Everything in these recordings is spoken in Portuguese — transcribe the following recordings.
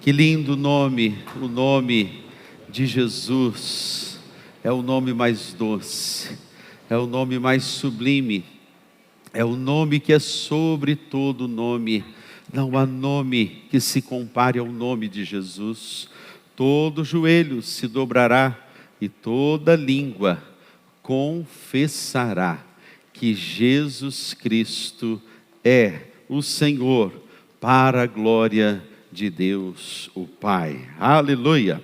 Que lindo nome, o nome de Jesus. É o nome mais doce, é o nome mais sublime, é o nome que é sobre todo nome. Não há nome que se compare ao nome de Jesus. Todo joelho se dobrará e toda língua confessará que Jesus Cristo é o Senhor, para a glória de Deus o Pai. Aleluia!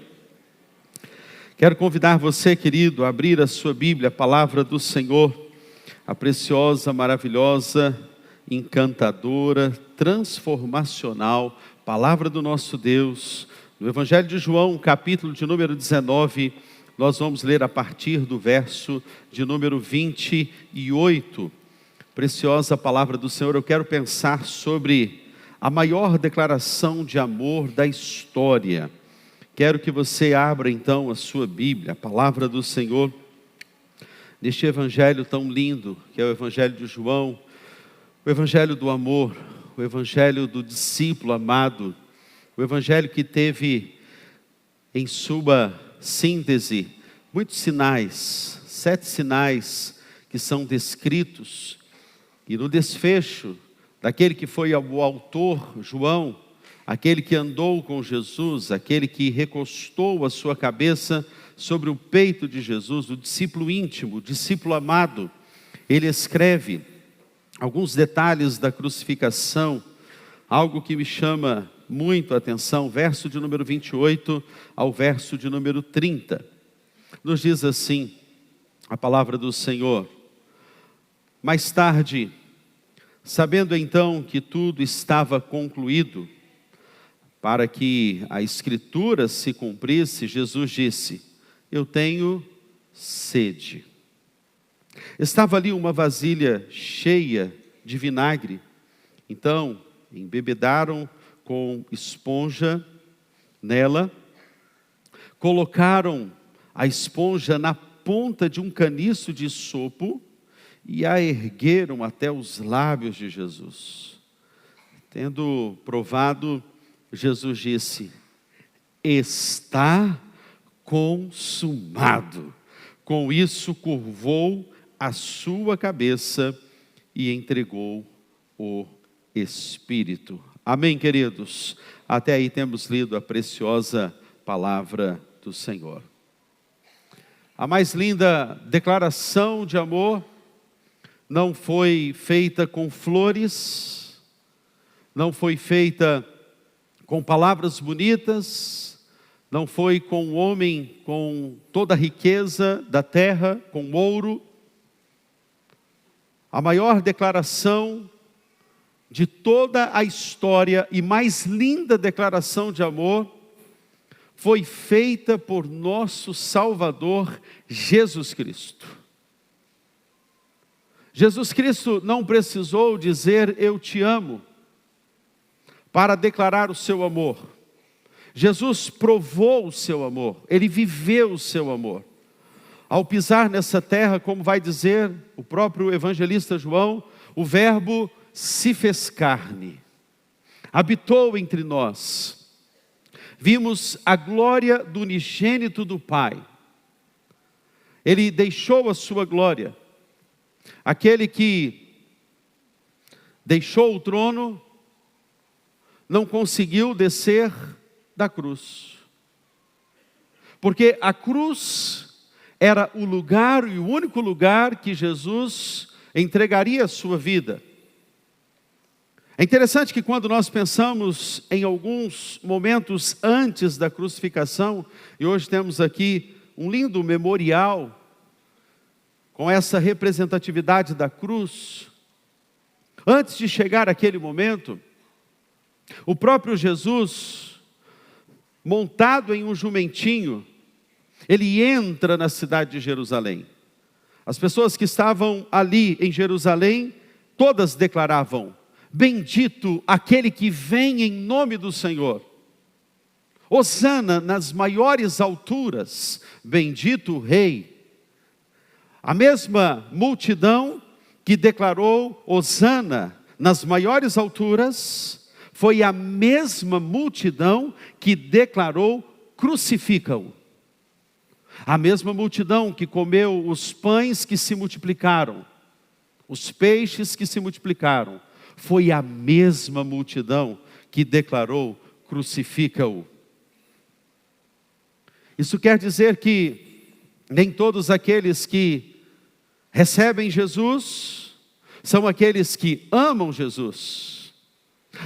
Quero convidar você, querido, a abrir a sua Bíblia, a palavra do Senhor, a preciosa, maravilhosa, encantadora, transformacional palavra do nosso Deus. No Evangelho de João, capítulo de número 19, nós vamos ler a partir do verso de número 28. Preciosa palavra do Senhor. Eu quero pensar sobre a maior declaração de amor da história. Quero que você abra então a sua Bíblia, a palavra do Senhor, neste evangelho tão lindo, que é o Evangelho de João, o Evangelho do amor, o Evangelho do discípulo amado, o Evangelho que teve em sua síntese muitos sinais, 7 sinais que são descritos, e no desfecho daquele que foi o autor, João, aquele que andou com Jesus, aquele que recostou a sua cabeça sobre o peito de Jesus, o discípulo íntimo, o discípulo amado, ele escreve alguns detalhes da crucificação, algo que me chama muito a atenção, verso de número 28 ao verso de número 30. Nos diz assim, a palavra do Senhor: mais tarde, sabendo então que tudo estava concluído, para que a Escritura se cumprisse, Jesus disse: eu tenho sede. Estava ali uma vasilha cheia de vinagre. Então, embebedaram com esponja nela, colocaram a esponja na ponta de um caniço de sopo e a ergueram até os lábios de Jesus. Tendo provado, Jesus disse: está consumado. Com isso curvou a sua cabeça e entregou o Espírito. Amém, queridos? Até aí temos lido a preciosa palavra do Senhor. A mais linda declaração de amor não foi feita com flores, não foi feita com palavras bonitas, não foi com um homem com toda a riqueza da terra, com ouro. A maior declaração de toda a história e mais linda declaração de amor foi feita por nosso Salvador Jesus Cristo. Jesus Cristo não precisou dizer eu te amo para declarar o seu amor. Jesus provou o seu amor, ele viveu o seu amor. Ao pisar nessa terra, como vai dizer o próprio evangelista João, o verbo se fez carne, habitou entre nós. Vimos a glória do unigênito do Pai. Ele deixou a sua glória. Aquele que deixou o trono não conseguiu descer da cruz, porque a cruz era o lugar e o único lugar que Jesus entregaria a sua vida. É interessante que quando nós pensamos em alguns momentos antes da crucificação, e hoje temos aqui um lindo memorial com essa representatividade da cruz, antes de chegar àquele momento, o próprio Jesus, montado em um jumentinho, ele entra na cidade de Jerusalém. As pessoas que estavam ali em Jerusalém, todas declaravam: bendito aquele que vem em nome do Senhor. Hosana nas maiores alturas, bendito o Rei. A mesma multidão que declarou Hosana nas maiores alturas, foi a mesma multidão que declarou: crucifica-o. A mesma multidão que comeu os pães que se multiplicaram, os peixes que se multiplicaram, foi a mesma multidão que declarou: crucifica-o. Isso quer dizer que nem todos aqueles que recebem Jesus são aqueles que amam Jesus.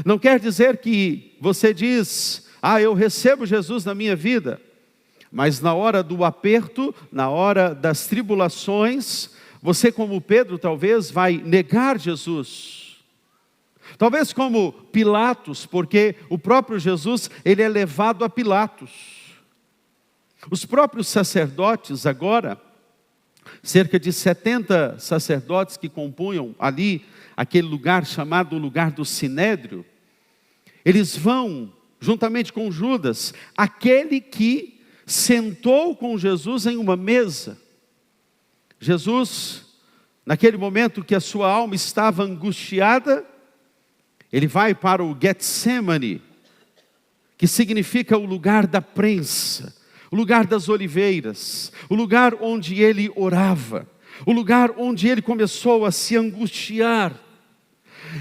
Não quer dizer que você diz: eu recebo Jesus na minha vida, mas na hora do aperto, na hora das tribulações, você, como Pedro, talvez vai negar Jesus. Talvez como Pilatos, porque o próprio Jesus, ele é levado a Pilatos. Os próprios sacerdotes agora, cerca de 70 sacerdotes que compunham ali aquele lugar chamado lugar do Sinédrio, eles vão, juntamente com Judas, aquele que sentou com Jesus em uma mesa. Jesus, naquele momento que a sua alma estava angustiada, ele vai para o Getsemane, que significa o lugar da prensa, o lugar das oliveiras, o lugar onde ele orava, o lugar onde ele começou a se angustiar.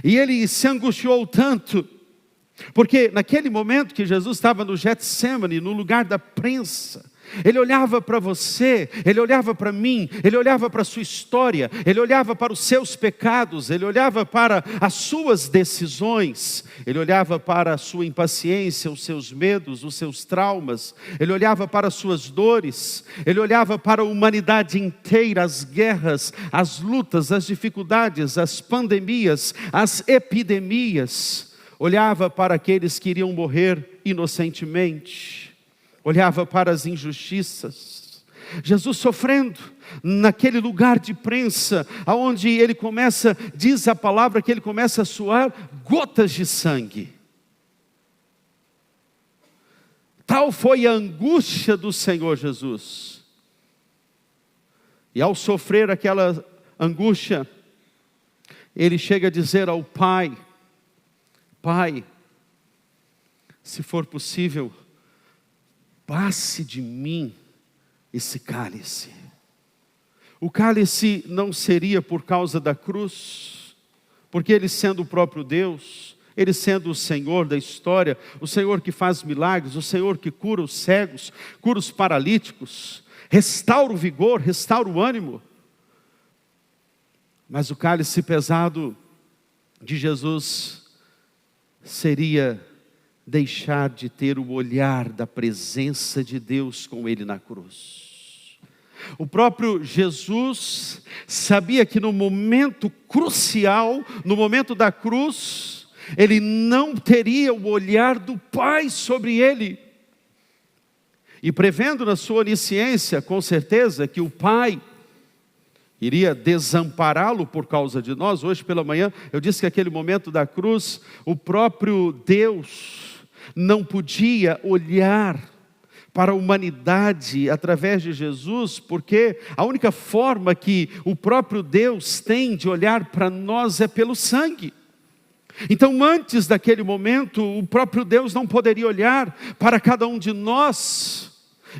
E ele se angustiou tanto, porque naquele momento que Jesus estava no Getsemane, no lugar da prensa, ele olhava para você, ele olhava para mim, ele olhava para a sua história, ele olhava para os seus pecados, ele olhava para as suas decisões, ele olhava para a sua impaciência, os seus medos, os seus traumas, ele olhava para as suas dores, ele olhava para a humanidade inteira, as guerras, as lutas, as dificuldades, as pandemias, as epidemias, olhava para aqueles que iriam morrer inocentemente, olhava para as injustiças. Jesus sofrendo naquele lugar de prensa, aonde ele começa, diz a palavra que ele começa a suar gotas de sangue. Tal foi a angústia do Senhor Jesus. E ao sofrer aquela angústia, ele chega a dizer ao Pai: Pai, se for possível, passe de mim esse cálice. O cálice não seria por causa da cruz, porque ele sendo o próprio Deus, ele sendo o Senhor da história, o Senhor que faz milagres, o Senhor que cura os cegos, cura os paralíticos, restaura o vigor, restaura o ânimo. Mas o cálice pesado de Jesus seria deixar de ter o olhar da presença de Deus com ele na cruz. O próprio Jesus sabia que no momento crucial, no momento da cruz, ele não teria o olhar do Pai sobre ele. E prevendo na sua onisciência, com certeza, que o Pai iria desampará-lo por causa de nós. Hoje pela manhã eu disse que aquele momento da cruz, o próprio Deus não podia olhar para a humanidade através de Jesus, porque a única forma que o próprio Deus tem de olhar para nós é pelo sangue. Então, antes daquele momento, o próprio Deus não poderia olhar para cada um de nós,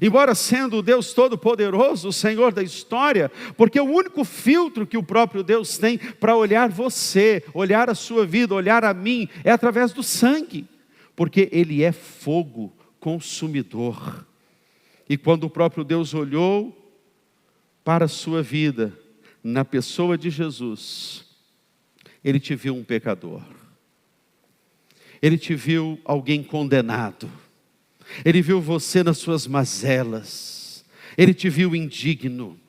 embora sendo o Deus Todo-Poderoso, o Senhor da história, porque o único filtro que o próprio Deus tem para olhar você, olhar a sua vida, olhar a mim, é através do sangue. Porque ele é fogo consumidor. E quando o próprio Deus olhou para a sua vida, na pessoa de Jesus, ele te viu um pecador. Ele te viu alguém condenado. Ele viu você nas suas mazelas. Ele te viu indigno.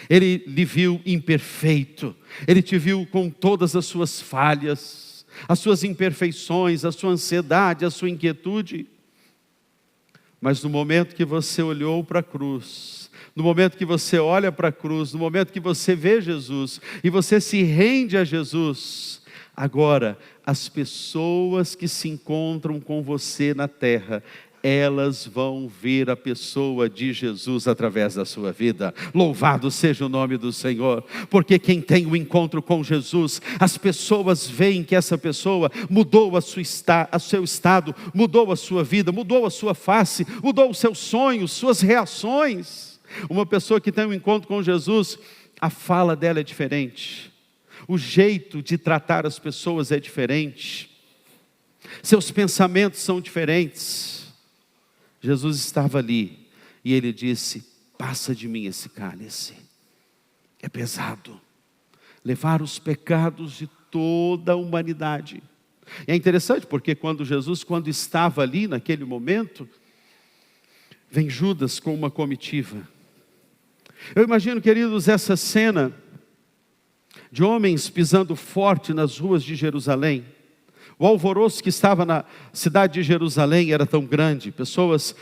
Ele lhe viu imperfeito. Ele te viu com todas as suas falhas, as suas imperfeições, a sua ansiedade, a sua inquietude. Mas no momento que você olhou para a cruz, no momento que você olha para a cruz, no momento que você vê Jesus, e você se rende a Jesus, agora as pessoas que se encontram com você na terra, elas vão ver a pessoa de Jesus através da sua vida. Louvado seja o nome do Senhor, porque quem tem o encontro com Jesus, as pessoas veem que essa pessoa mudou o seu estado, mudou a sua vida, mudou a sua face, mudou os seus sonhos, suas reações. Uma pessoa que tem um encontro com Jesus, a fala dela é diferente, o jeito de tratar as pessoas é diferente, seus pensamentos são diferentes. Jesus estava ali e ele disse: passa de mim esse cálice, é pesado, levar os pecados de toda a humanidade. E é interessante porque quando estava ali naquele momento, vem Judas com uma comitiva. Eu imagino, queridos, essa cena de homens pisando forte nas ruas de Jerusalém. O alvoroço que estava na cidade de Jerusalém era tão grande, pessoas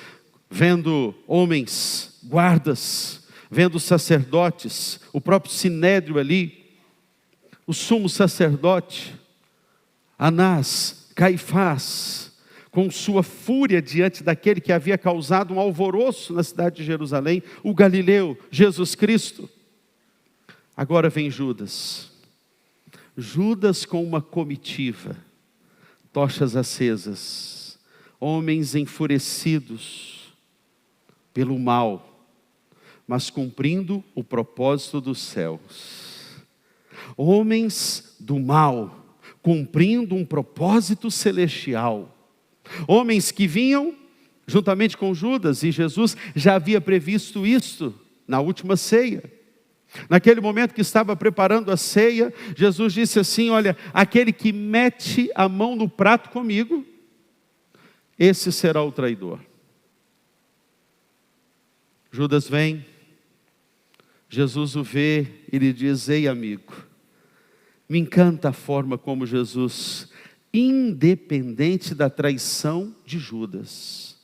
vendo homens, guardas, vendo sacerdotes, o próprio sinédrio ali, o sumo sacerdote, Anás, Caifás, com sua fúria diante daquele que havia causado um alvoroço na cidade de Jerusalém, o Galileu, Jesus Cristo. Agora vem Judas com uma comitiva, tochas acesas, homens enfurecidos pelo mal, mas cumprindo o propósito dos céus. Homens do mal, cumprindo um propósito celestial. Homens que vinham juntamente com Judas, e Jesus já havia previsto isto na última ceia. Naquele momento que estava preparando a ceia, Jesus disse assim: olha, aquele que mete a mão no prato comigo, esse será o traidor. Judas vem, Jesus o vê e lhe diz: ei amigo, me encanta a forma como Jesus, independente da traição de Judas,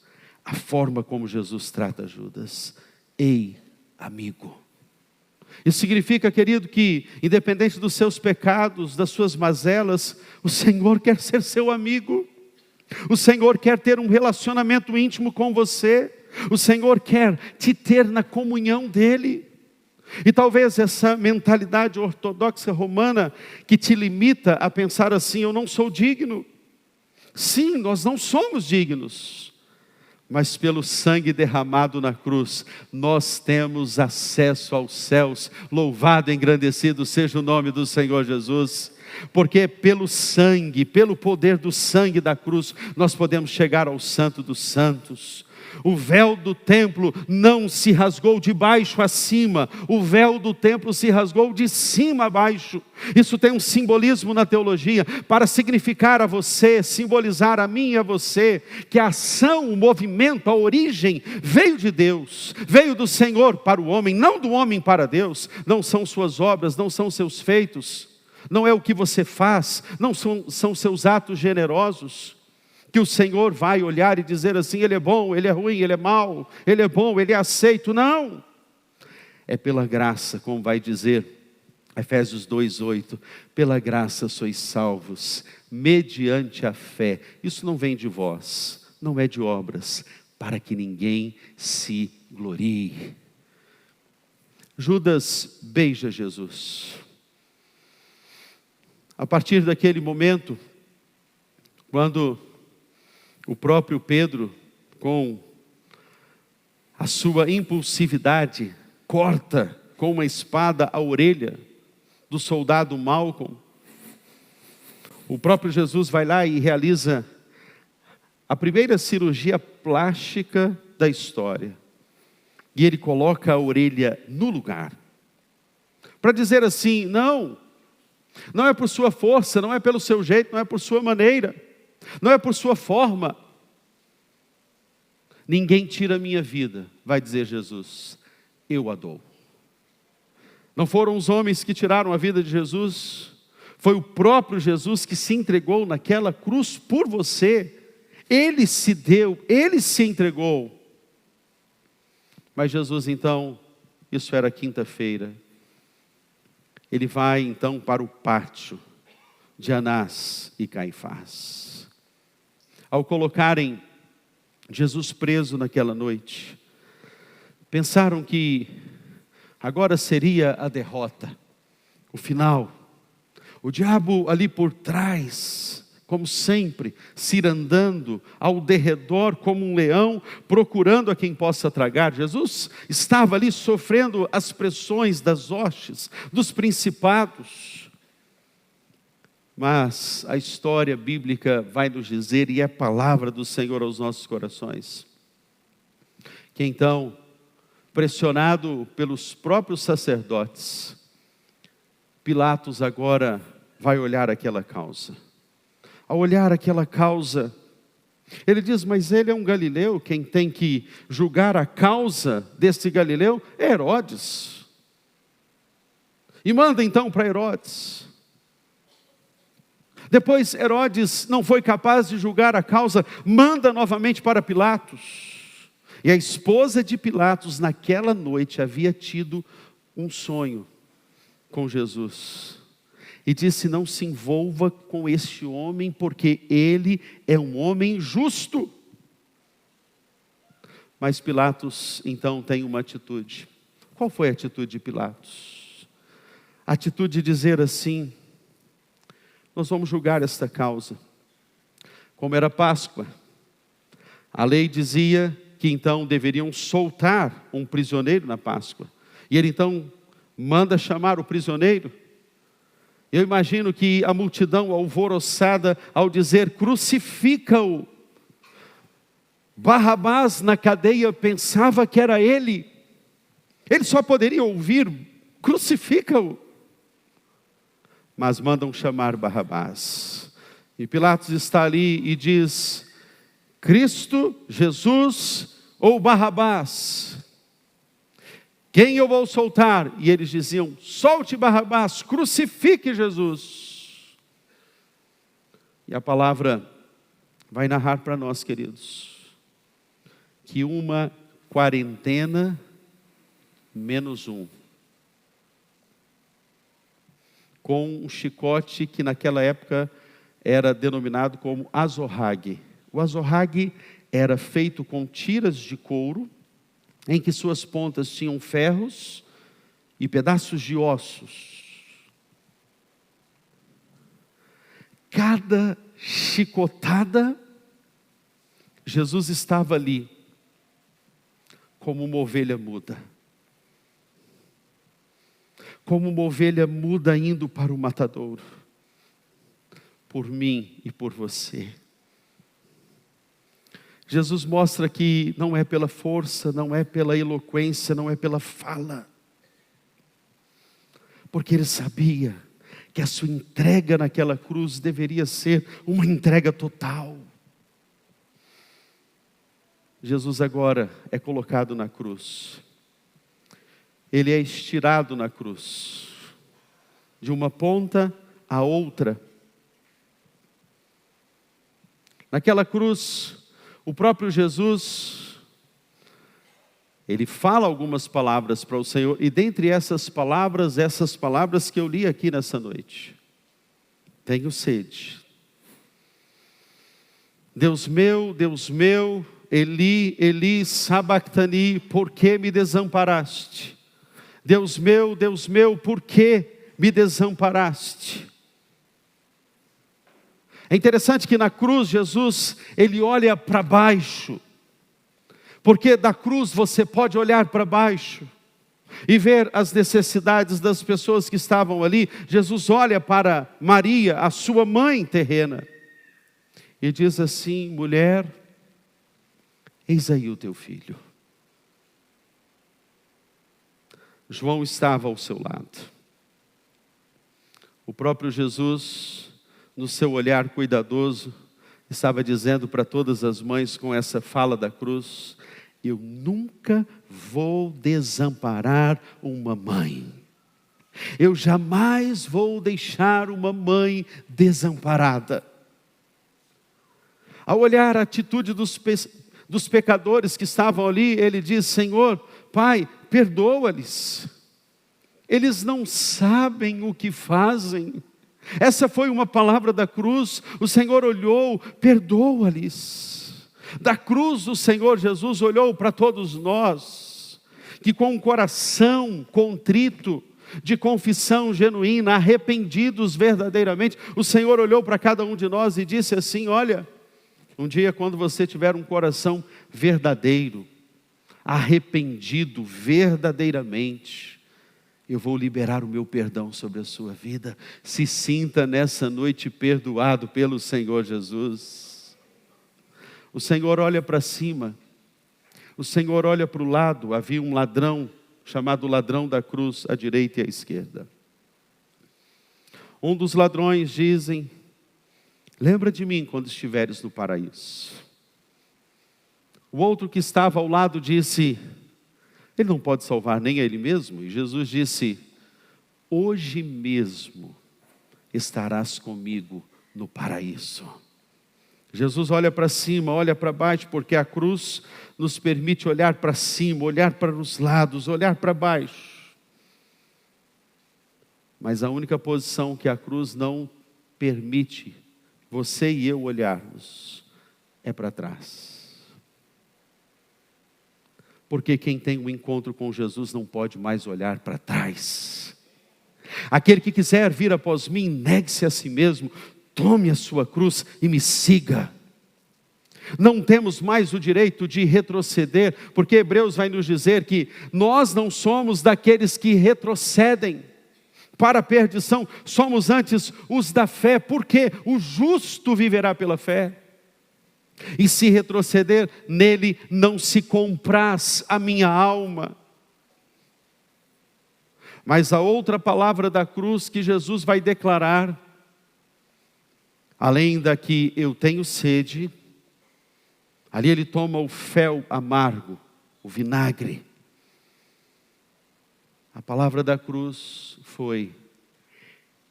a forma como Jesus trata Judas. Ei amigo. Isso significa, querido, que independente dos seus pecados, das suas mazelas, o Senhor quer ser seu amigo. O Senhor quer ter um relacionamento íntimo com você. O Senhor quer te ter na comunhão dEle. E talvez essa mentalidade ortodoxa romana que te limita a pensar assim: eu não sou digno. Sim, nós não somos dignos. Mas pelo sangue derramado na cruz, nós temos acesso aos céus. Louvado e engrandecido seja o nome do Senhor Jesus. Porque pelo sangue, pelo poder do sangue da cruz, nós podemos chegar ao Santo dos Santos. O véu do templo não se rasgou de baixo a cima, o véu do templo se rasgou de cima a baixo. Isso tem um simbolismo na teologia, para significar a você, simbolizar a mim e a você, que a ação, o movimento, a origem, veio de Deus, veio do Senhor para o homem, não do homem para Deus. Não são suas obras, não são seus feitos, não é o que você faz, não são seus atos generosos, que o Senhor vai olhar e dizer assim: ele é bom, ele é ruim, ele é mau, ele é bom, ele é aceito. Não, é pela graça, como vai dizer Efésios 2:8, pela graça sois salvos, mediante a fé. Isso não vem de vós, não é de obras, para que ninguém se glorie. Judas beija Jesus. A partir daquele momento, quando o próprio Pedro, com a sua impulsividade, corta com uma espada a orelha do soldado Malcolm, o próprio Jesus vai lá e realiza a primeira cirurgia plástica da história. E ele coloca a orelha no lugar, para dizer assim: não é por sua força, não é pelo seu jeito, não é por sua maneira, não é por sua forma. Ninguém tira a minha vida, vai dizer Jesus, eu a dou. Não foram os homens que tiraram a vida de Jesus, foi o próprio Jesus que se entregou naquela cruz por você. Ele se deu, ele se entregou. Mas Jesus então, isso era quinta-feira, ele vai então para o pátio de Anás e Caifás. Ao colocarem Jesus preso naquela noite. Pensaram que agora seria a derrota, o final. O diabo ali por trás, como sempre, cirandando ao derredor como um leão, procurando a quem possa tragar. Jesus estava ali sofrendo as pressões das hostes, dos principados. Mas a história bíblica vai nos dizer, e é a palavra do Senhor aos nossos corações, que então, pressionado pelos próprios sacerdotes, Pilatos agora vai olhar aquela causa. Ao olhar aquela causa, ele diz, mas ele é um galileu, quem tem que julgar a causa desse galileu é Herodes. E manda então para Herodes. Depois Herodes não foi capaz de julgar a causa, manda novamente para Pilatos. E a esposa de Pilatos naquela noite havia tido um sonho com Jesus. E disse, não se envolva com este homem, porque ele é um homem justo. Mas Pilatos então tem uma atitude. Qual foi a atitude de Pilatos? A atitude de dizer assim, nós vamos julgar esta causa. Como era Páscoa, a lei dizia que então deveriam soltar um prisioneiro na Páscoa. E ele então manda chamar o prisioneiro. Eu imagino que a multidão alvoroçada ao dizer, crucifica-o. Barrabás na cadeia pensava que era ele. Ele só poderia ouvir, crucifica-o. Mas mandam chamar Barrabás. E Pilatos está ali e diz, Cristo, Jesus ou Barrabás? Quem eu vou soltar? E eles diziam, solte Barrabás, crucifique Jesus. E a palavra vai narrar para nós, queridos, que uma quarentena menos um, com um chicote que naquela época era denominado como azorrague. O azorrague era feito com tiras de couro, em que suas pontas tinham ferros e pedaços de ossos. Cada chicotada, Jesus estava ali, como uma ovelha muda. Como uma ovelha muda indo para o matadouro. Por mim e por você. Jesus mostra que não é pela força, não é pela eloquência, não é pela fala. Porque ele sabia que a sua entrega naquela cruz deveria ser uma entrega total. Jesus agora é colocado na cruz. Ele é estirado na cruz, de uma ponta à outra. Naquela cruz, o próprio Jesus, ele fala algumas palavras para o Senhor, e dentre essas palavras que eu li aqui nessa noite, tenho sede. Deus meu, Eli, Eli, sabactani, por que me desamparaste? Deus meu, por que me desamparaste? É interessante que na cruz, Jesus, ele olha para baixo, porque da cruz você pode olhar para baixo, e ver as necessidades das pessoas que estavam ali. Jesus olha para Maria, a sua mãe terrena, e diz assim, mulher, eis aí o teu filho. João estava ao seu lado. O próprio Jesus, no seu olhar cuidadoso, estava dizendo para todas as mães com essa fala da cruz, eu nunca vou desamparar uma mãe. Eu jamais vou deixar uma mãe desamparada. Ao olhar a atitude dos pecadores que estavam ali, ele diz, Senhor, Pai, perdoa-lhes. Eles não sabem o que fazem. Essa foi uma palavra da cruz. O Senhor olhou, perdoa-lhes. Da cruz o Senhor Jesus olhou para todos nós, que com um coração contrito, de confissão genuína, arrependidos verdadeiramente, o Senhor olhou para cada um de nós e disse assim: olha, um dia quando você tiver um coração verdadeiro, arrependido verdadeiramente, eu vou liberar o meu perdão sobre a sua vida. Se sinta nessa noite perdoado pelo Senhor Jesus. O Senhor olha para cima, o Senhor olha para o lado. Havia um ladrão, chamado ladrão da cruz, à direita e à esquerda. Um dos ladrões dizem: lembra de mim quando estiveres no paraíso. O outro que estava ao lado disse: ele não pode salvar nem a ele mesmo. E Jesus disse: hoje mesmo estarás comigo no paraíso. Jesus olha para cima, olha para baixo, porque a cruz nos permite olhar para cima, olhar para os lados, olhar para baixo. Mas a única posição que a cruz não permite você e eu olharmos é para trás. Porque quem tem um encontro com Jesus não pode mais olhar para trás. Aquele que quiser vir após mim, negue-se a si mesmo, tome a sua cruz e me siga. Não temos mais o direito de retroceder, porque Hebreus vai nos dizer que nós não somos daqueles que retrocedem para a perdição, somos antes os da fé, porque o justo viverá pela fé. E se retroceder, nele não se compraz a minha alma. Mas a outra palavra da cruz que Jesus vai declarar, além da que eu tenho sede, ali ele toma o fel amargo, o vinagre. A palavra da cruz foi: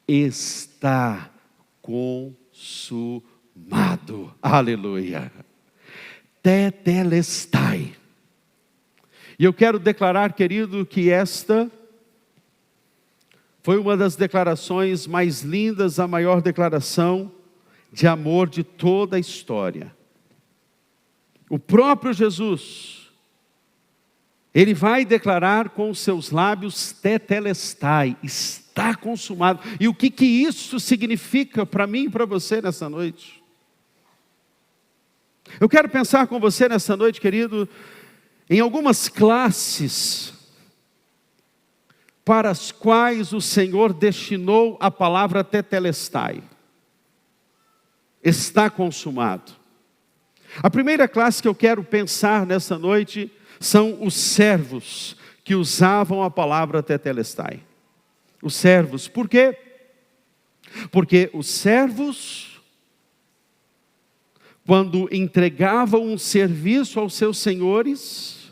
está consumado. Aleluia. Tetelestai. E eu quero declarar, querido, que esta foi uma das declarações mais lindas, a maior declaração de amor de toda a história. O próprio Jesus, ele vai declarar com os seus lábios: tetelestai, está consumado. E o que isso significa para mim e para você nessa noite? Eu quero pensar com você nessa noite, querido, em algumas classes para as quais o Senhor destinou a palavra tetelestai. Está consumado. A primeira classe que eu quero pensar nessa noite são os servos que usavam a palavra tetelestai. Os servos, por quê? Porque os servos, quando entregavam um serviço aos seus senhores,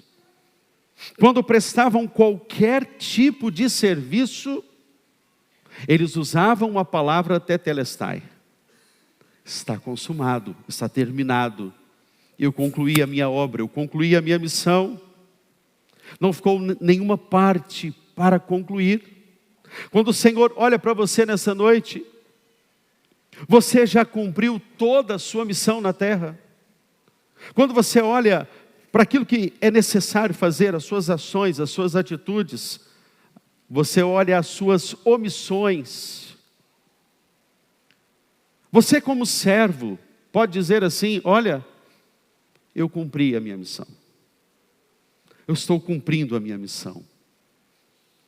quando prestavam qualquer tipo de serviço, eles usavam a palavra tetelestai. Está consumado, está terminado. Eu concluí a minha obra, eu concluí a minha missão. Não ficou nenhuma parte para concluir. Quando o Senhor olha para você nessa noite, você já cumpriu toda a sua missão na terra. Quando você olha para aquilo que é necessário fazer, as suas ações, as suas atitudes, você olha as suas omissões. Você como servo pode dizer assim: olha, eu cumpri a minha missão. Eu estou cumprindo a minha missão.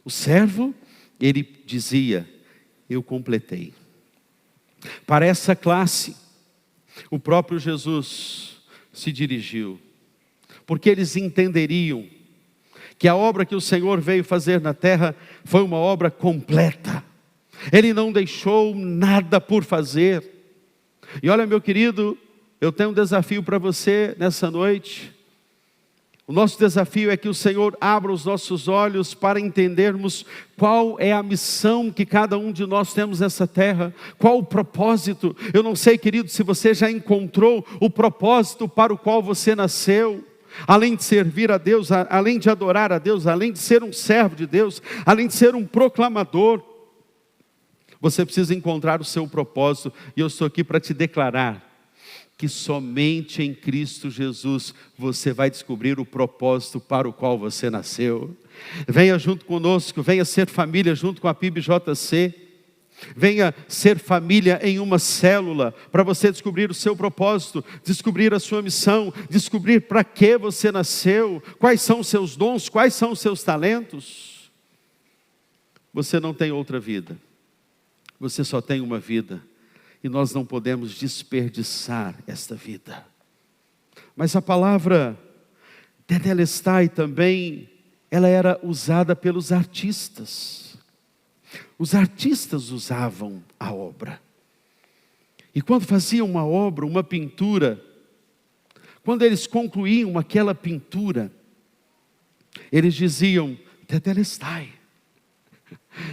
O servo, ele dizia: eu completei. Para essa classe, o próprio Jesus se dirigiu, porque eles entenderiam que a obra que o Senhor veio fazer na terra foi uma obra completa. Ele não deixou nada por fazer. E olha, meu querido, eu tenho um desafio para você nessa noite. O nosso desafio é que o Senhor abra os nossos olhos para entendermos qual é a missão que cada um de nós temos nessa terra, qual o propósito. Eu não sei, querido, se você já encontrou o propósito para o qual você nasceu, além de servir a Deus, além de adorar a Deus, além de ser um servo de Deus, além de ser um proclamador. Você precisa encontrar o seu propósito, e eu estou aqui para te declarar que somente em Cristo Jesus você vai descobrir o propósito para o qual você nasceu. Venha junto conosco, venha ser família junto com a PIBJC. Venha ser família em uma célula, para você descobrir o seu propósito, descobrir a sua missão, descobrir para que você nasceu, quais são os seus dons, quais são os seus talentos. Você não tem outra vida, você só tem uma vida, e nós não podemos desperdiçar esta vida. Mas a palavra tetelestai também, ela era usada pelos artistas. Os artistas usavam a obra. E quando faziam uma obra, uma pintura, quando eles concluíam aquela pintura, eles diziam, tetelestai.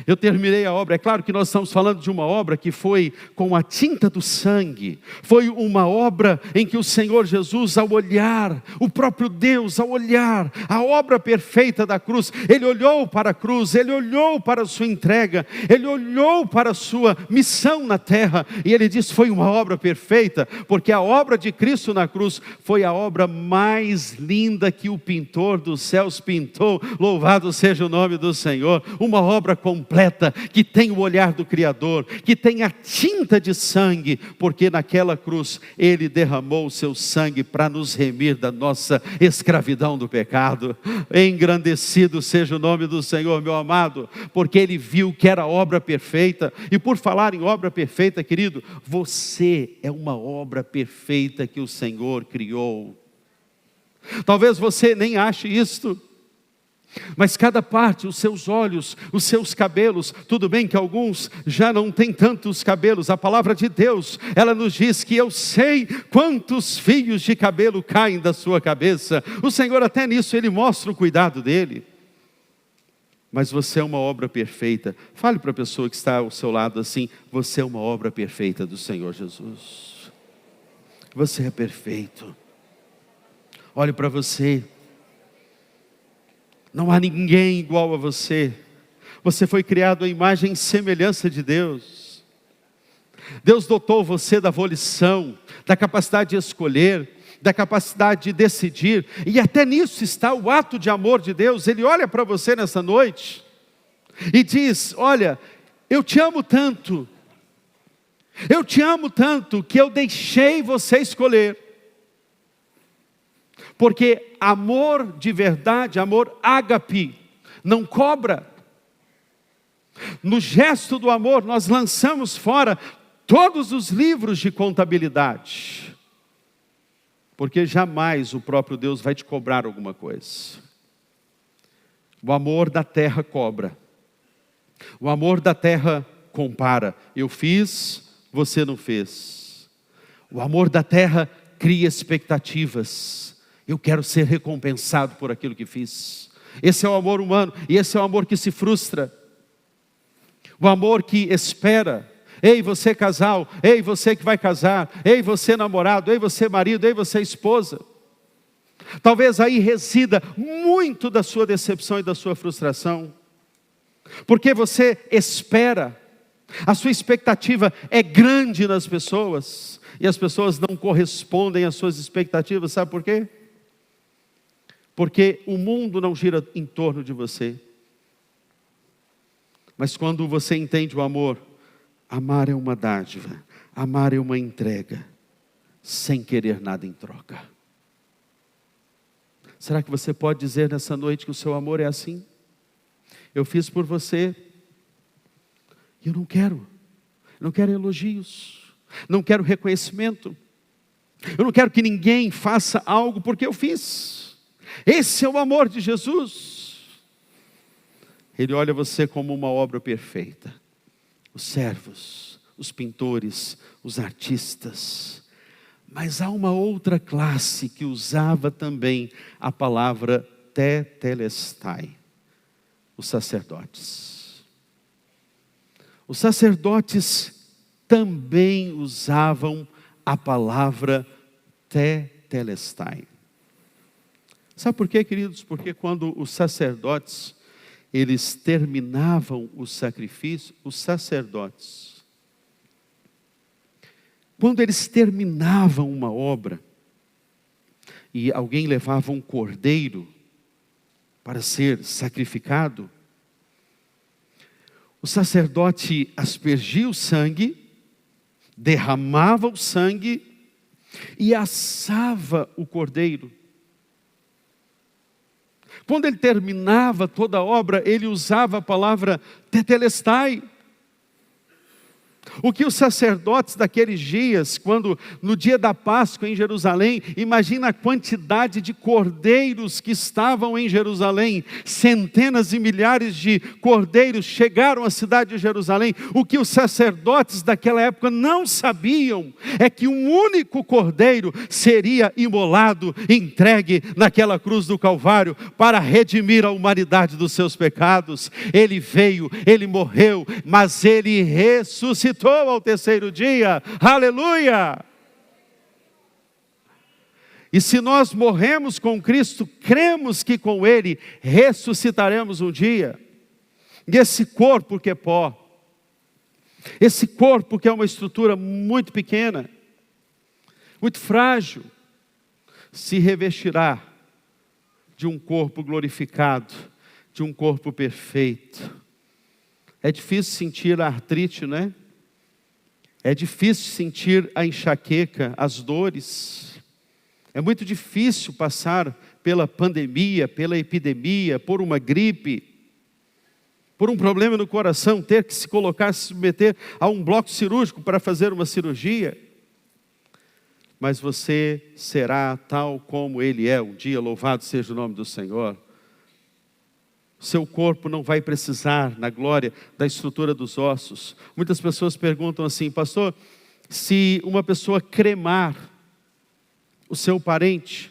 Eu terminei a obra. É claro que nós estamos falando de uma obra que foi com a tinta do sangue. Foi uma obra em que o Senhor Jesus, ao olhar, o próprio Deus, ao olhar a obra perfeita da cruz, Ele olhou para a cruz, Ele olhou para a sua entrega, Ele olhou para a sua missão na terra, e Ele disse, foi uma obra perfeita, porque a obra de Cristo na cruz foi a obra mais linda que o pintor dos céus pintou. Louvado seja o nome do Senhor. Uma obra completa, que tem o olhar do Criador, que tem a tinta de sangue, porque naquela cruz Ele derramou o seu sangue para nos remir da nossa escravidão do pecado. Engrandecido seja o nome do Senhor, meu amado, porque Ele viu que era obra perfeita. E por falar em obra perfeita, querido, você é uma obra perfeita que o Senhor criou. Talvez você nem ache isto, mas cada parte, os seus olhos, os seus cabelos, tudo bem que alguns já não têm tantos cabelos, a palavra de Deus, ela nos diz que eu sei quantos fios de cabelo caem da sua cabeça. O Senhor até nisso, Ele mostra o cuidado dEle. Mas você é uma obra perfeita. Fale para a pessoa que está ao seu lado assim, você é uma obra perfeita do Senhor Jesus. Você é perfeito. Olhe para você. Não há ninguém igual a você. Você foi criado à imagem e semelhança de Deus. Deus dotou você da volição, da capacidade de escolher, da capacidade de decidir. E até nisso está o ato de amor de Deus. Ele olha para você nessa noite e diz, olha, eu te amo tanto. Eu te amo tanto que eu deixei você escolher. Porque amor de verdade, amor ágape, não cobra. No gesto do amor, nós lançamos fora todos os livros de contabilidade. Porque jamais o próprio Deus vai te cobrar alguma coisa. O amor da terra cobra. O amor da terra compara. Eu fiz, você não fez. O amor da terra cria expectativas. Eu quero ser recompensado por aquilo que fiz. Esse é o amor humano, e esse é o amor que se frustra. O amor que espera. Ei, você casal, ei, você que vai casar, ei, você namorado, ei, você marido, ei, você esposa. Talvez aí resida muito da sua decepção e da sua frustração. Porque você espera, a sua expectativa é grande nas pessoas, e as pessoas não correspondem às suas expectativas, sabe por quê? Porque o mundo não gira em torno de você. Mas quando você entende o amor, amar é uma dádiva, amar é uma entrega, sem querer nada em troca. Será que você pode dizer nessa noite que o seu amor é assim? Eu fiz por você, e eu não quero elogios, não quero reconhecimento, eu não quero que ninguém faça algo porque eu fiz. Esse é o amor de Jesus. Ele olha você como uma obra perfeita. Os servos, os pintores, os artistas. Mas há uma outra classe que usava também a palavra tetelestai. Os sacerdotes. Os sacerdotes também usavam a palavra tetelestai. Sabe por quê, queridos? Porque quando os sacerdotes, eles terminavam o sacrifício, os sacerdotes, Quando eles terminavam uma obra, e alguém levava um cordeiro para ser sacrificado, o sacerdote aspergia o sangue, derramava o sangue e assava o cordeiro. Quando ele terminava toda a obra, ele usava a palavra tetelestai. O que os sacerdotes daqueles dias, quando no dia da Páscoa em Jerusalém, imagina a quantidade de cordeiros que estavam em Jerusalém, centenas e milhares de cordeiros chegaram à cidade de Jerusalém. O que os sacerdotes daquela época não sabiam é que um único cordeiro seria imolado, entregue naquela cruz do Calvário para redimir a humanidade dos seus pecados. Ele veio, ele morreu, mas ele ressuscitou ao terceiro dia, aleluia! E se nós morremos com Cristo, cremos que com Ele ressuscitaremos um dia. E esse corpo que é pó, esse corpo que é uma estrutura muito pequena, muito frágil, se revestirá de um corpo glorificado, de um corpo perfeito. É difícil sentir a artrite, né? É difícil sentir a enxaqueca, as dores. É muito difícil passar pela pandemia, pela epidemia, por uma gripe, por um problema no coração, ter que se colocar, se submeter a um bloco cirúrgico para fazer uma cirurgia. Mas você será tal como Ele é um dia, louvado seja o nome do Senhor. Seu corpo não vai precisar, na glória, da estrutura dos ossos. Muitas pessoas perguntam assim: pastor, se uma pessoa cremar o seu parente,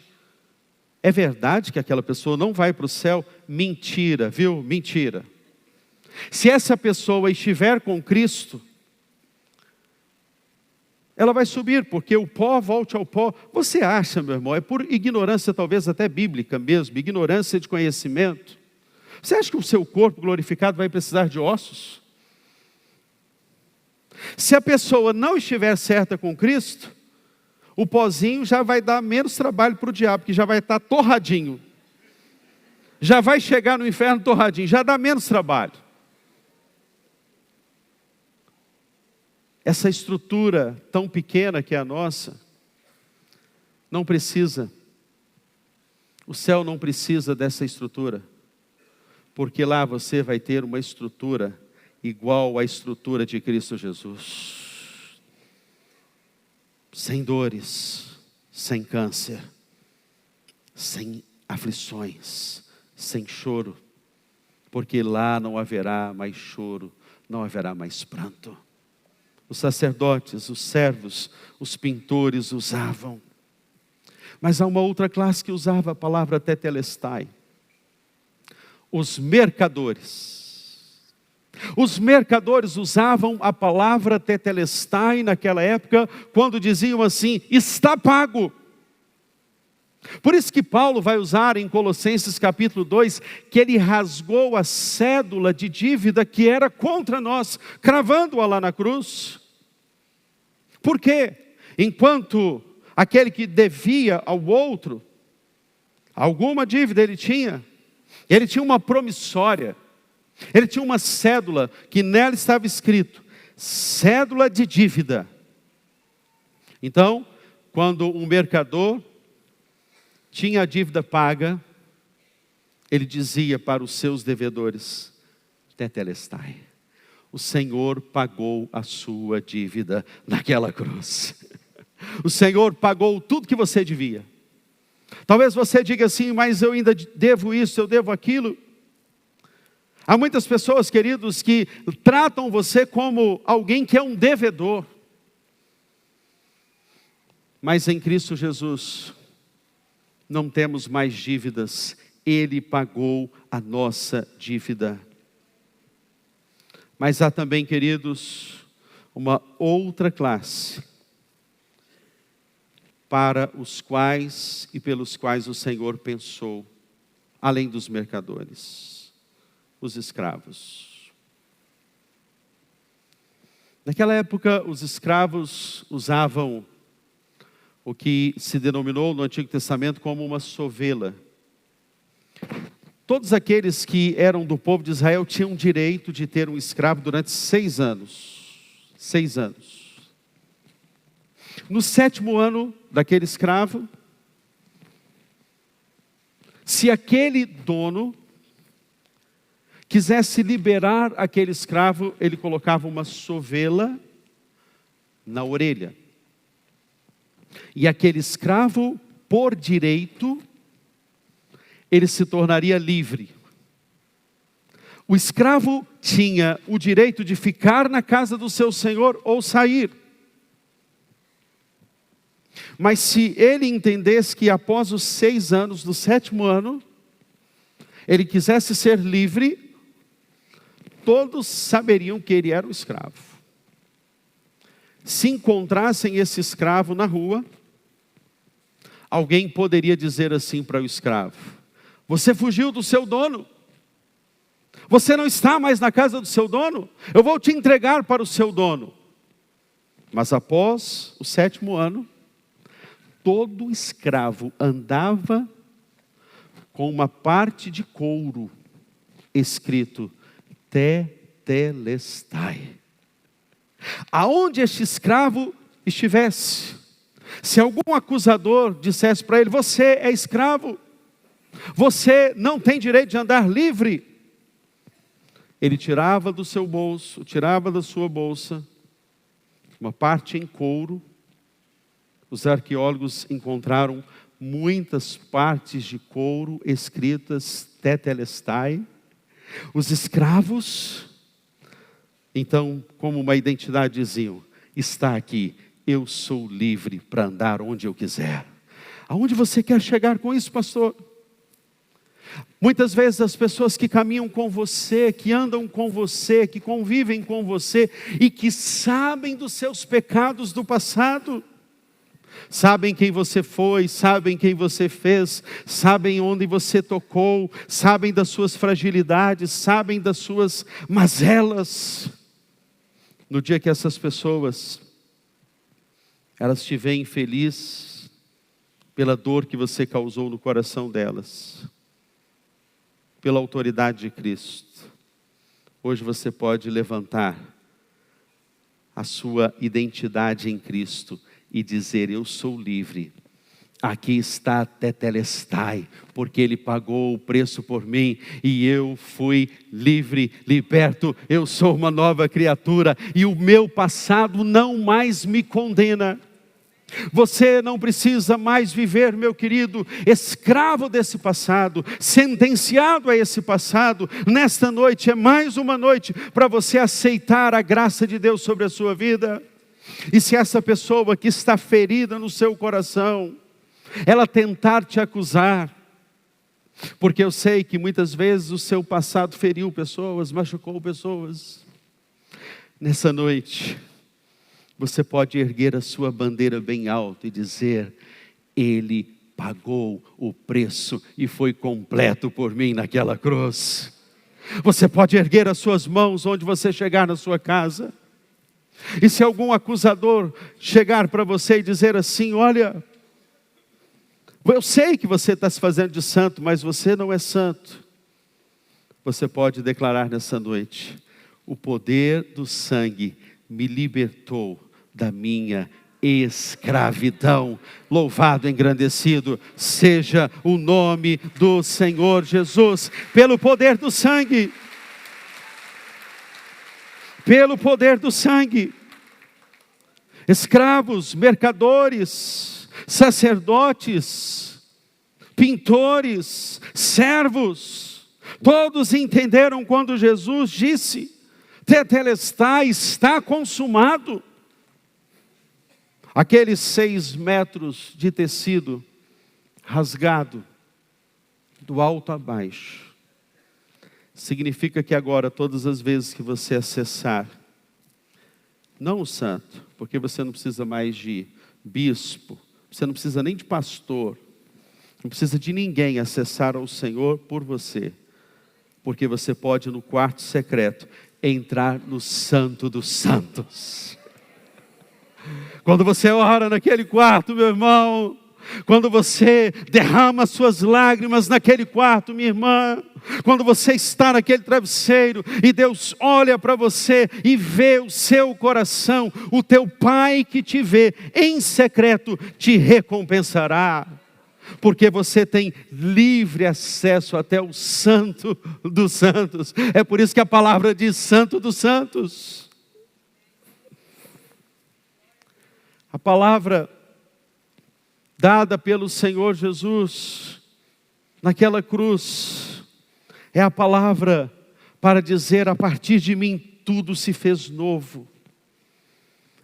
é verdade que aquela pessoa não vai para o céu? Mentira, viu? Mentira. Se essa pessoa estiver com Cristo, ela vai subir, porque o pó volte ao pó. Você acha, meu irmão, é por ignorância talvez até bíblica mesmo, ignorância de conhecimento. Você acha que o seu corpo glorificado vai precisar de ossos? Se a pessoa não estiver certa com Cristo, o pozinho já vai dar menos trabalho para o diabo, que já vai estar torradinho. Já vai chegar no inferno torradinho, já dá menos trabalho. Essa estrutura tão pequena que é a nossa, não precisa. O céu não precisa dessa estrutura. Porque lá você vai ter uma estrutura igual à estrutura de Cristo Jesus. Sem dores, sem câncer, sem aflições, sem choro. Porque lá não haverá mais choro, não haverá mais pranto. Os sacerdotes, os servos, os pintores usavam. Mas há uma outra classe que usava a palavra tetelestai. Os mercadores. Os mercadores usavam a palavra tetelestai naquela época, quando diziam assim: está pago. Por isso que Paulo vai usar em Colossenses capítulo 2, que ele rasgou a cédula de dívida que era contra nós, cravando-a lá na cruz. Por quê? Enquanto aquele que devia ao outro, alguma dívida ele tinha uma promissória, ele tinha uma cédula, que nela estava escrito, cédula de dívida. Então, quando um mercador tinha a dívida paga, ele dizia para os seus devedores: tetelestai, o Senhor pagou a sua dívida naquela cruz. O Senhor pagou tudo que você devia. Talvez você diga assim: mas eu ainda devo isso, eu devo aquilo. Há muitas pessoas, queridos, que tratam você como alguém que é um devedor. Mas em Cristo Jesus, não temos mais dívidas. Ele pagou a nossa dívida. Mas há também, queridos, uma outra classe, para os quais e pelos quais o Senhor pensou, além dos mercadores, os escravos. Naquela época, os escravos usavam o que se denominou no Antigo Testamento como uma sovela. Todos aqueles que eram do povo de Israel tinham direito de ter um escravo durante 6 anos. 6 anos. No 7º ano daquele escravo, se aquele dono quisesse liberar aquele escravo, ele colocava uma sovela na orelha. E aquele escravo, por direito, ele se tornaria livre. O escravo tinha o direito de ficar na casa do seu senhor ou sair. Mas se ele entendesse que após os 6 anos, do 7º ano, ele quisesse ser livre, todos saberiam que ele era o escravo. Se encontrassem esse escravo na rua, alguém poderia dizer assim para o escravo: você fugiu do seu dono, você não está mais na casa do seu dono, eu vou te entregar para o seu dono. Mas após o 7º ano, todo escravo andava com uma parte de couro escrito Tetelestai. Aonde este escravo estivesse, se algum acusador dissesse para ele: você é escravo, você não tem direito de andar livre, ele tirava do seu bolso, tirava da sua bolsa, uma parte em couro. Os arqueólogos encontraram muitas partes de couro escritas Tetelestai. Os escravos, então, como uma identidade, diziam: está aqui, eu sou livre para andar onde eu quiser. Aonde você quer chegar com isso, pastor? Muitas vezes as pessoas que caminham com você, que andam com você, que convivem com você e que sabem dos seus pecados do passado, sabem quem você foi, sabem quem você fez, sabem onde você tocou, sabem das suas fragilidades, sabem das suas mazelas. No dia que essas pessoas, elas te veem feliz pela dor que você causou no coração delas, pela autoridade de Cristo, hoje você pode levantar a sua identidade em Cristo e dizer: eu sou livre, aqui está Tetelestai, porque Ele pagou o preço por mim, e eu fui livre, liberto, eu sou uma nova criatura, e o meu passado não mais me condena. Você não precisa mais viver, meu querido, escravo desse passado, sentenciado a esse passado. Nesta noite é mais uma noite para você aceitar a graça de Deus sobre a sua vida. E se essa pessoa que está ferida no seu coração, ela tentar te acusar, porque eu sei que muitas vezes o seu passado feriu pessoas, machucou pessoas, nessa noite você pode erguer a sua bandeira bem alto e dizer: Ele pagou o preço e foi completo por mim naquela cruz. Você pode erguer as suas mãos onde você chegar na sua casa. E se algum acusador chegar para você e dizer assim: olha, eu sei que você está se fazendo de santo, mas você não é santo. Você pode declarar nessa noite: o poder do sangue me libertou da minha escravidão. Louvado, engrandecido seja o nome do Senhor Jesus, pelo poder do sangue. Pelo poder do sangue. Escravos, mercadores, sacerdotes, pintores, servos, todos entenderam quando Jesus disse: Tetelestai, está consumado. Aqueles 6 metros de tecido rasgado do alto a baixo, significa que agora, todas as vezes que você acessar, não o santo, porque você não precisa mais de bispo, você não precisa nem de pastor, não precisa de ninguém acessar ao Senhor por você, porque você pode no quarto secreto entrar no Santo dos Santos. Quando você ora naquele quarto, meu irmão, quando você derrama suas lágrimas naquele quarto, minha irmã, quando você está naquele travesseiro e Deus olha para você e vê o seu coração, o teu Pai que te vê em secreto te recompensará, porque você tem livre acesso até o Santo dos Santos. É por isso que a palavra diz Santo dos Santos. A palavra dada pelo Senhor Jesus naquela cruz é a palavra para dizer: a partir de mim tudo se fez novo.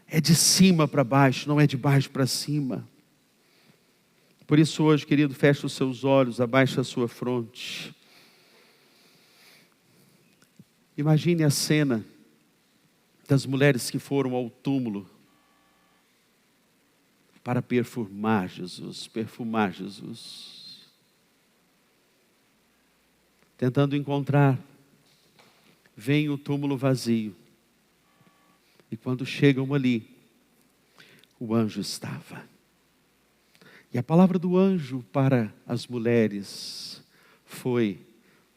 É de cima para baixo, não é de baixo para cima. Por isso hoje, querido, feche os seus olhos, abaixe a sua fronte. Imagine a cena das mulheres que foram ao túmulo para perfumar Jesus, tentando encontrar, vem o túmulo vazio, e quando chegam ali, o anjo estava. E a palavra do anjo para as mulheres foi: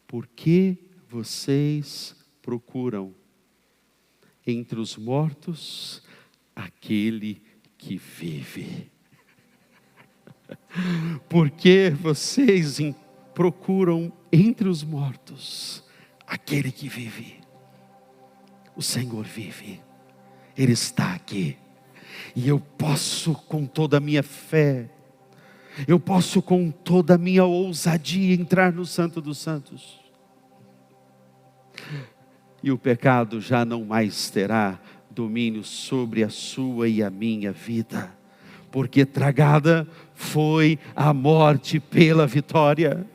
por que vocês procuram entre os mortos aquele que vive? Por que vocês procuram entre os mortos aquele que vive? O Senhor vive, Ele está aqui, e eu posso com toda a minha fé, eu posso com toda a minha ousadia entrar no Santo dos Santos, e o pecado já não mais terá domínio sobre a sua e a minha vida, porque tragada foi a morte pela vitória,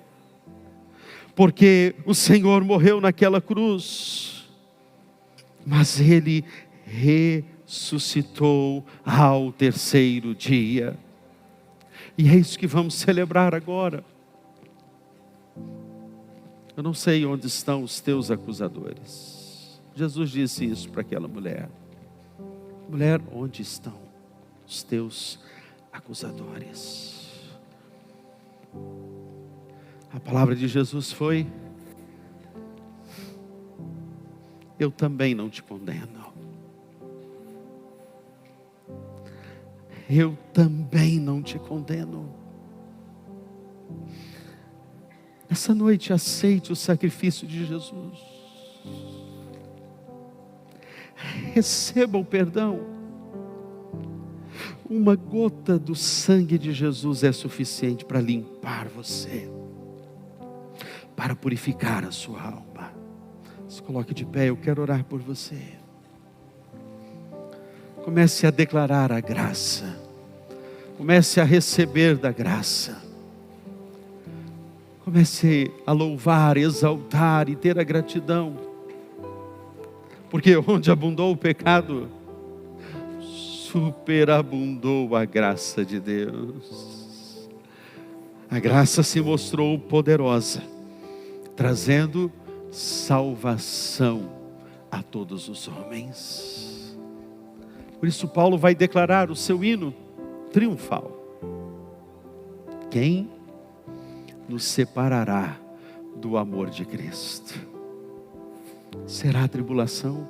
porque o Senhor morreu naquela cruz, mas Ele ressuscitou ao terceiro dia, e é isso que vamos celebrar agora. Eu não sei onde estão os teus acusadores. Jesus disse isso para aquela mulher: mulher, onde estão os teus acusadores? A palavra de Jesus foi: eu também não te condeno. Eu também não te condeno. Essa noite aceite o sacrifício de Jesus. Receba o perdão. Uma gota do sangue de Jesus é suficiente para limpar você, para purificar a sua alma. Se coloque de pé, eu quero orar por você. Comece a declarar a graça. Comece a receber da graça. Comece a louvar, exaltar e ter a gratidão. Porque onde abundou o pecado, superabundou a graça de Deus. A graça se mostrou poderosa, trazendo salvação a todos os homens. Por isso Paulo vai declarar o seu hino triunfal: quem nos separará do amor de Cristo? Será a tribulação?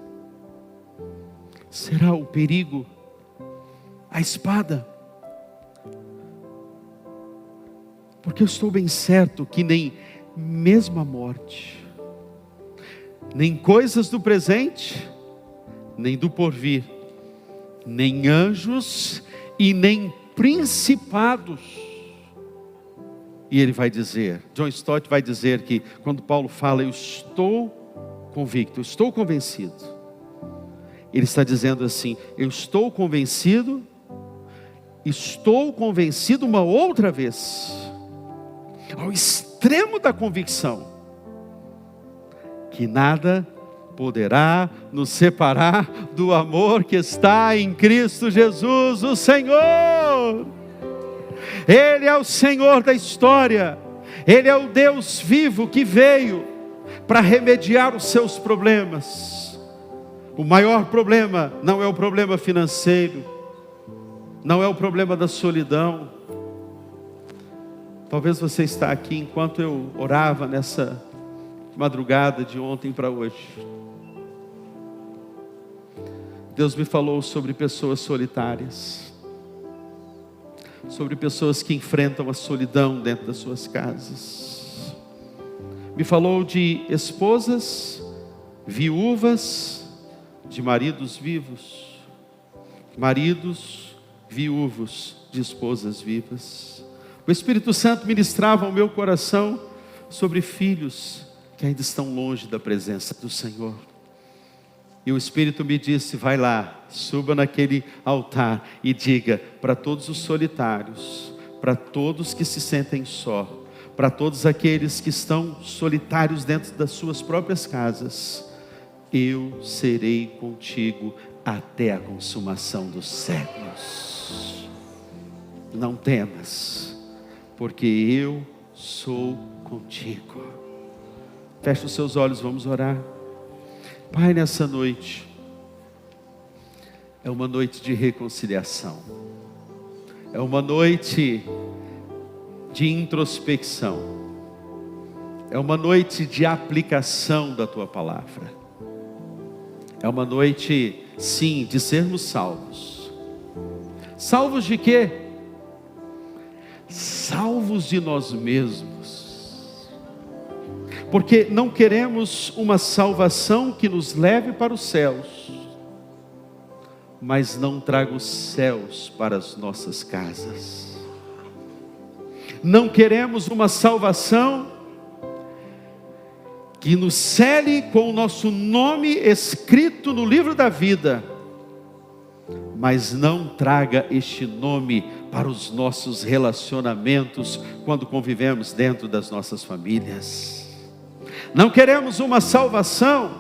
Será o perigo? A espada? Porque eu estou bem certo que nem mesmo a morte, nem coisas do presente, nem do porvir, nem anjos e nem principados. E ele vai dizer, John Stott vai dizer que quando Paulo fala, eu estou convicto, eu estou convencido, ele está dizendo assim: eu estou convencido uma outra vez, ao extremo da convicção, que nada poderá nos separar do amor que está em Cristo Jesus, o Senhor. Ele é o Senhor da história. Ele é o Deus vivo que veio para remediar os seus problemas. O maior problema não é o problema financeiro, não é o problema da solidão. Talvez você está aqui enquanto eu orava nessa madrugada de ontem para hoje. Deus me falou sobre pessoas solitárias, sobre pessoas que enfrentam a solidão dentro das suas casas. Me falou de esposas viúvas de maridos vivos, maridos viúvos de esposas vivas. O Espírito Santo ministrava ao meu coração sobre filhos que ainda estão longe da presença do Senhor. E o Espírito me disse: vai lá, suba naquele altar e diga para todos os solitários, para todos que se sentem só, para todos aqueles que estão solitários dentro das suas próprias casas: eu serei contigo até a consumação dos séculos. Não temas, porque eu sou contigo. Feche os seus olhos, vamos orar. Pai, nessa noite é uma noite de reconciliação, é uma noite de introspecção, é uma noite de aplicação da Tua palavra, é uma noite, sim, de sermos salvos. Salvos de quê? Salvos de nós mesmos. Porque não queremos uma salvação que nos leve para os céus, mas não traga os céus para as nossas casas. Não queremos uma salvação que nos cele com o nosso nome escrito no livro da vida, mas não traga este nome para os nossos relacionamentos quando convivemos dentro das nossas famílias. Não queremos uma salvação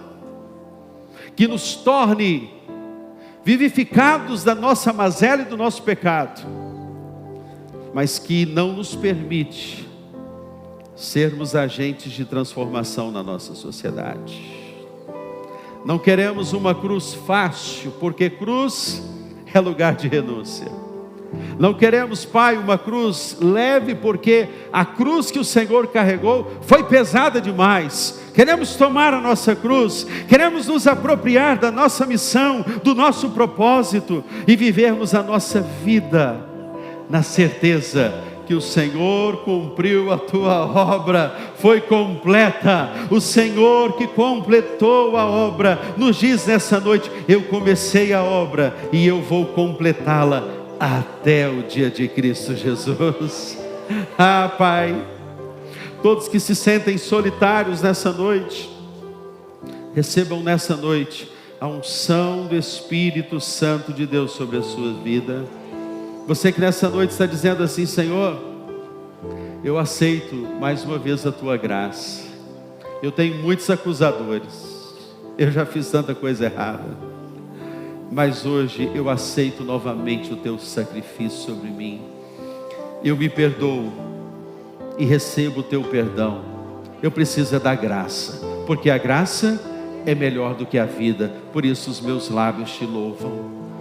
que nos torne vivificados da nossa mazela e do nosso pecado, mas que não nos permite sermos agentes de transformação na nossa sociedade. Não queremos uma cruz fácil, porque cruz é lugar de renúncia. Não queremos, Pai, uma cruz leve, porque a cruz que o Senhor carregou foi pesada demais. Queremos tomar a nossa cruz, queremos nos apropriar da nossa missão, do nosso propósito, e vivermos a nossa vida na certeza que o Senhor cumpriu a Tua obra, foi completa. O Senhor que completou a obra nos diz nessa noite: eu comecei a obra e eu vou completá-la até o dia de Cristo Jesus. Ah, Pai, todos que se sentem solitários nessa noite, recebam nessa noite a unção do Espírito Santo de Deus sobre a sua vida. Você que nessa noite está dizendo assim: Senhor, eu aceito mais uma vez a Tua graça. Eu tenho muitos acusadores, eu já fiz tanta coisa errada, mas hoje eu aceito novamente o Teu sacrifício sobre mim. Eu me perdoo e recebo o Teu perdão. Eu preciso da graça, porque a graça é melhor do que a vida. Por isso os meus lábios Te louvam.